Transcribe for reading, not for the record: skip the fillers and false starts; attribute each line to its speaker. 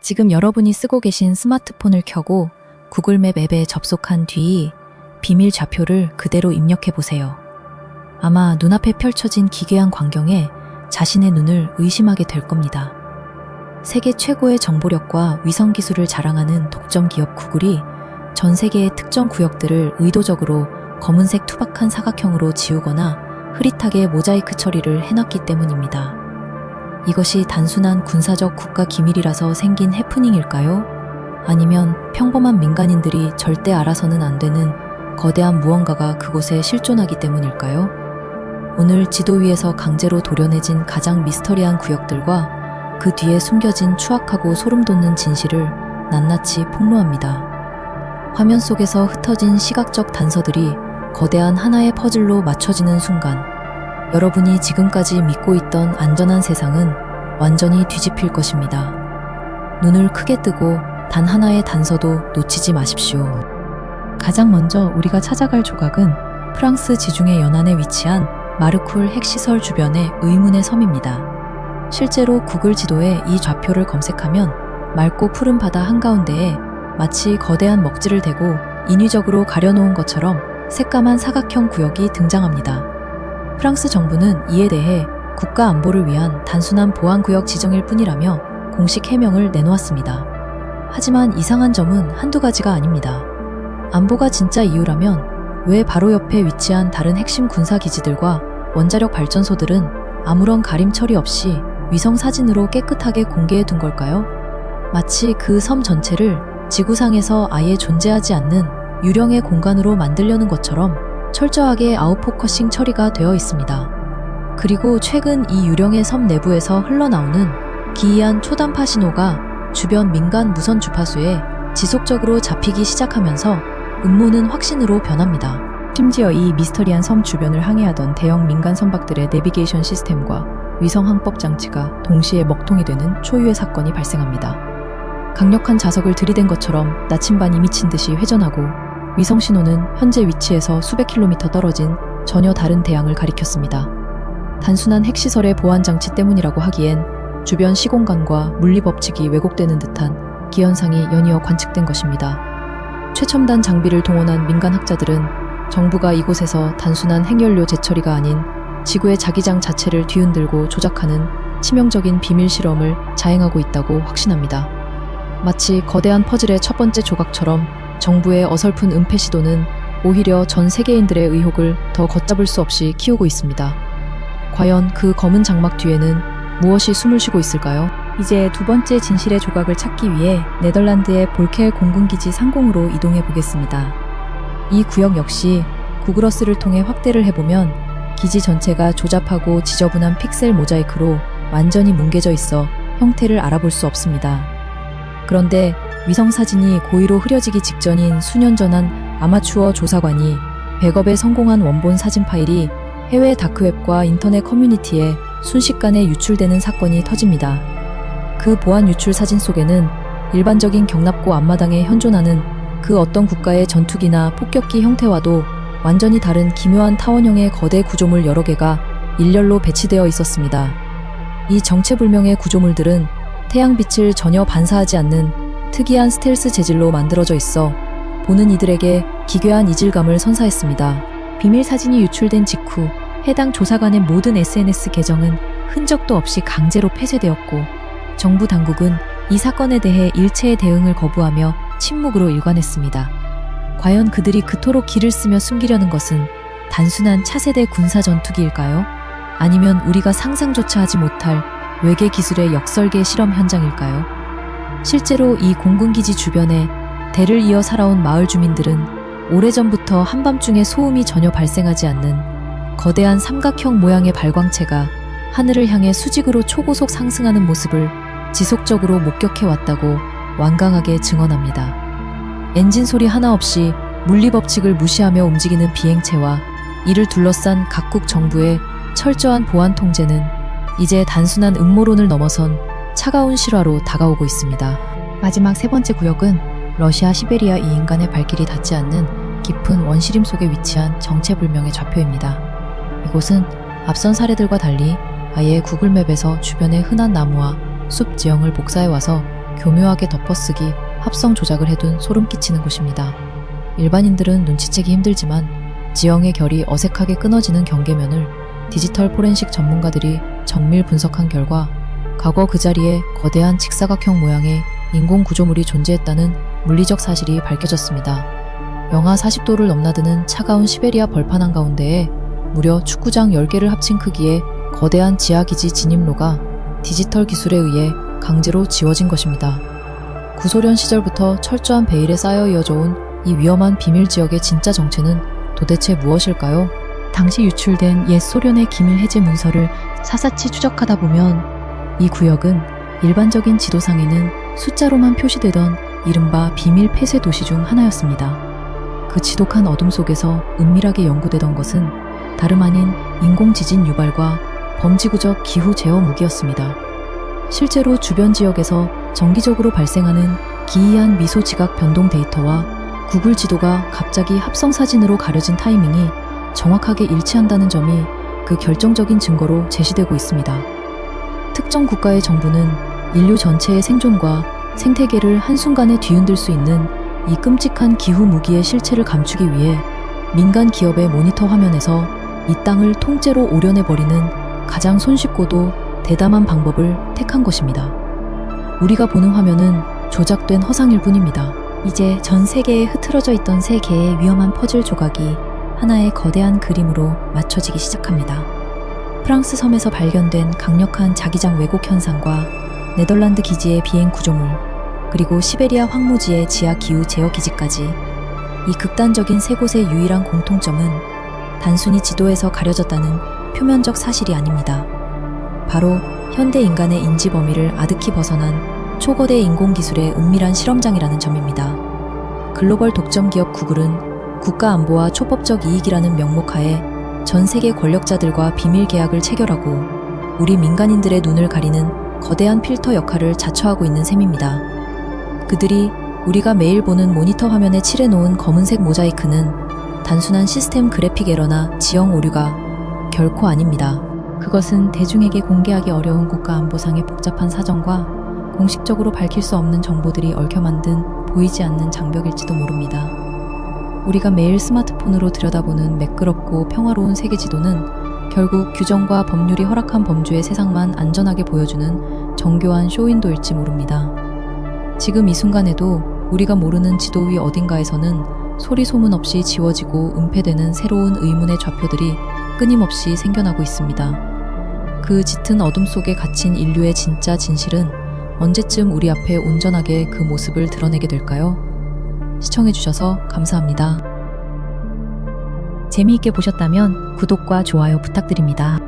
Speaker 1: 지금 여러분이 쓰고 계신 스마트폰을 켜고 구글맵 앱에 접속한 뒤 비밀 좌표를 그대로 입력해 보세요. 아마 눈앞에 펼쳐진 기괴한 광경에 자신의 눈을 의심하게 될 겁니다. 세계 최고의 정보력과 위성 기술을 자랑하는 독점 기업 구글이 전 세계의 특정 구역들을 의도적으로 검은색 투박한 사각형으로 지우거나 흐릿하게 모자이크 처리를 해놨기 때문입니다. 이것이 단순한 군사적 국가 기밀이라서 생긴 해프닝일까요? 아니면 평범한 민간인들이 절대 알아서는 안 되는 거대한 무언가가 그곳에 실존하기 때문일까요? 오늘 지도 위에서 강제로 도려내진 가장 미스터리한 구역들과 그 뒤에 숨겨진 추악하고 소름 돋는 진실을 낱낱이 폭로합니다. 화면 속에서 흩어진 시각적 단서들이 거대한 하나의 퍼즐로 맞춰지는 순간 여러분이 지금까지 믿고 있던 안전한 세상은 완전히 뒤집힐 것입니다. 눈을 크게 뜨고 단 하나의 단서도 놓치지 마십시오. 가장 먼저 우리가 찾아갈 조각은 프랑스 지중해 연안에 위치한 마르쿨 핵시설 주변의 의문의 섬입니다. 실제로 구글 지도에 이 좌표를 검색하면 맑고 푸른 바다 한가운데에 마치 거대한 먹지를 대고 인위적으로 가려놓은 것처럼 새까만 사각형 구역이 등장합니다. 프랑스 정부는 이에 대해 국가 안보를 위한 단순한 보안구역 지정일 뿐이라며 공식 해명을 내놓았습니다. 하지만 이상한 점은 한두 가지가 아닙니다. 안보가 진짜 이유라면 왜 바로 옆에 위치한 다른 핵심 군사기지들과 원자력 발전소들은 아무런 가림 처리 없이 위성 사진으로 깨끗하게 공개해 둔 걸까요? 마치 그 섬 전체를 지구상에서 아예 존재하지 않는 유령의 공간으로 만들려는 것처럼 철저하게 아웃포커싱 처리가 되어 있습니다. 그리고 최근 이 유령의 섬 내부에서 흘러나오는 기이한 초단파 신호가 주변 민간 무선 주파수에 지속적으로 잡히기 시작하면서 음모는 확신으로 변합니다. 심지어 이 미스터리한 섬 주변을 항해하던 대형 민간 선박들의 내비게이션 시스템과 위성 항법 장치가 동시에 먹통이 되는 초유의 사건이 발생합니다. 강력한 자석을 들이댄 것처럼 나침반이 미친 듯이 회전하고 위성 신호는 현재 위치에서 수백 킬로미터 떨어진 전혀 다른 대양을 가리켰습니다. 단순한 핵시설의 보안 장치 때문이라고 하기엔 주변 시공간과 물리 법칙이 왜곡되는 듯한 기현상이 연이어 관측된 것입니다. 최첨단 장비를 동원한 민간 학자들은 정부가 이곳에서 단순한 핵연료 재처리가 아닌 지구의 자기장 자체를 뒤흔들고 조작하는 치명적인 비밀 실험을 자행하고 있다고 확신합니다. 마치 거대한 퍼즐의 첫 번째 조각처럼 정부의 어설픈 은폐 시도는 오히려 전 세계인들의 의혹을 더 걷잡을 수 없이 키우고 있습니다. 과연 그 검은 장막 뒤에는 무엇이 숨을 쉬고 있을까요? 이제 두 번째 진실의 조각을 찾기 위해 네덜란드의 볼켈 공군기지 상공으로 이동해 보겠습니다. 이 구역 역시 구글어스를 통해 확대를 해보면 기지 전체가 조잡하고 지저분한 픽셀 모자이크로 완전히 뭉개져 있어 형태를 알아볼 수 없습니다. 그런데 위성 사진이 고의로 흐려지기 직전인 수년 전한 아마추어 조사관이 백업에 성공한 원본 사진 파일이 해외 다크웹과 인터넷 커뮤니티에 순식간에 유출되는 사건이 터집니다. 그 보안 유출 사진 속에는 일반적인 경납고 앞마당에 현존하는 그 어떤 국가의 전투기나 폭격기 형태와도 완전히 다른 기묘한 타원형의 거대 구조물 여러 개가 일렬로 배치되어 있었습니다. 이 정체불명의 구조물들은 태양빛을 전혀 반사하지 않는 특이한 스텔스 재질로 만들어져 있어 보는 이들에게 기괴한 이질감을 선사했습니다. 비밀 사진이 유출된 직후 해당 조사관의 모든 SNS 계정은 흔적도 없이 강제로 폐쇄되었고 정부 당국은 이 사건에 대해 일체의 대응을 거부하며 침묵으로 일관했습니다. 과연 그들이 그토록 기를 쓰며 숨기려는 것은 단순한 차세대 군사 전투기일까요? 아니면 우리가 상상조차 하지 못할 외계 기술의 역설계 실험 현장일까요? 실제로 이 공군기지 주변에 대를 이어 살아온 마을 주민들은 오래전부터 한밤중에 소음이 전혀 발생하지 않는 거대한 삼각형 모양의 발광체가 하늘을 향해 수직으로 초고속 상승하는 모습을 지속적으로 목격해왔다고 완강하게 증언합니다. 엔진 소리 하나 없이 물리 법칙을 무시하며 움직이는 비행체와 이를 둘러싼 각국 정부의 철저한 보안 통제는 이제 단순한 음모론을 넘어선 차가운 실화로 다가오고 있습니다. 마지막 세 번째 구역은 러시아 시베리아 이 인간의 발길이 닿지 않는 깊은 원시림 속에 위치한 정체불명의 좌표입니다. 이곳은 앞선 사례들과 달리 아예 구글맵에서 주변의 흔한 나무와 숲 지형을 복사해와서 교묘하게 덮어쓰기, 합성 조작을 해둔 소름 끼치는 곳입니다. 일반인들은 눈치채기 힘들지만 지형의 결이 어색하게 끊어지는 경계면을 디지털 포렌식 전문가들이 정밀 분석한 결과 과거 그 자리에 거대한 직사각형 모양의 인공 구조물이 존재했다는 물리적 사실이 밝혀졌습니다. 영하 40도를 넘나드는 차가운 시베리아 벌판 한가운데에 무려 축구장 10개를 합친 크기의 거대한 지하기지 진입로가 디지털 기술에 의해 강제로 지워진 것입니다. 구소련 시절부터 철저한 베일에 쌓여 이어져 온 이 위험한 비밀 지역의 진짜 정체는 도대체 무엇일까요? 당시 유출된 옛 소련의 기밀 해제 문서를 사사치 추적하다 보면 이 구역은 일반적인 지도상에는 숫자로만 표시되던 이른바 비밀 폐쇄 도시 중 하나였습니다. 그 지독한 어둠 속에서 은밀하게 연구되던 것은 다름 아닌 인공지진 유발과 범지구적 기후 제어 무기였습니다. 실제로 주변 지역에서 정기적으로 발생하는 기이한 미소 지각 변동 데이터와 구글 지도가 갑자기 합성 사진으로 가려진 타이밍이 정확하게 일치한다는 점이 그 결정적인 증거로 제시되고 있습니다. 특정 국가의 정부는 인류 전체의 생존과 생태계를 한순간에 뒤흔들 수 있는 이 끔찍한 기후 무기의 실체를 감추기 위해 민간 기업의 모니터 화면에서 이 땅을 통째로 오려내버리는 가장 손쉽고도 대담한 방법을 택한 것입니다. 우리가 보는 화면은 조작된 허상일 뿐입니다. 이제 전 세계에 흐트러져 있던 세 개의 위험한 퍼즐 조각이 하나의 거대한 그림으로 맞춰지기 시작합니다. 프랑스 섬에서 발견된 강력한 자기장 왜곡 현상과 네덜란드 기지의 비행 구조물, 그리고 시베리아 황무지의 지하 기후 제어 기지까지 이 극단적인 세 곳의 유일한 공통점은 단순히 지도에서 가려졌다는 표면적 사실이 아닙니다. 바로 현대 인간의 인지 범위를 아득히 벗어난 초거대 인공기술의 은밀한 실험장이라는 점입니다. 글로벌 독점 기업 구글은 국가 안보와 초법적 이익이라는 명목하에 전 세계 권력자들과 비밀 계약을 체결하고 우리 민간인들의 눈을 가리는 거대한 필터 역할을 자처하고 있는 셈입니다. 그들이 우리가 매일 보는 모니터 화면에 칠해놓은 검은색 모자이크는 단순한 시스템 그래픽 에러나 지형 오류가 결코 아닙니다. 그것은 대중에게 공개하기 어려운 국가 안보상의 복잡한 사정과 공식적으로 밝힐 수 없는 정보들이 얽혀 만든 보이지 않는 장벽일지도 모릅니다. 우리가 매일 스마트폰으로 들여다보는 매끄럽고 평화로운 세계 지도는 결국 규정과 법률이 허락한 범주의 세상만 안전하게 보여주는 정교한 쇼윈도일지 모릅니다. 지금 이 순간에도 우리가 모르는 지도 위 어딘가에서는 소리 소문 없이 지워지고 은폐되는 새로운 의문의 좌표들이 끊임없이 생겨나고 있습니다. 그 짙은 어둠 속에 갇힌 인류의 진짜 진실은 언제쯤 우리 앞에 온전하게 그 모습을 드러내게 될까요? 시청해주셔서 감사합니다. 재미있게 보셨다면 구독과 좋아요 부탁드립니다.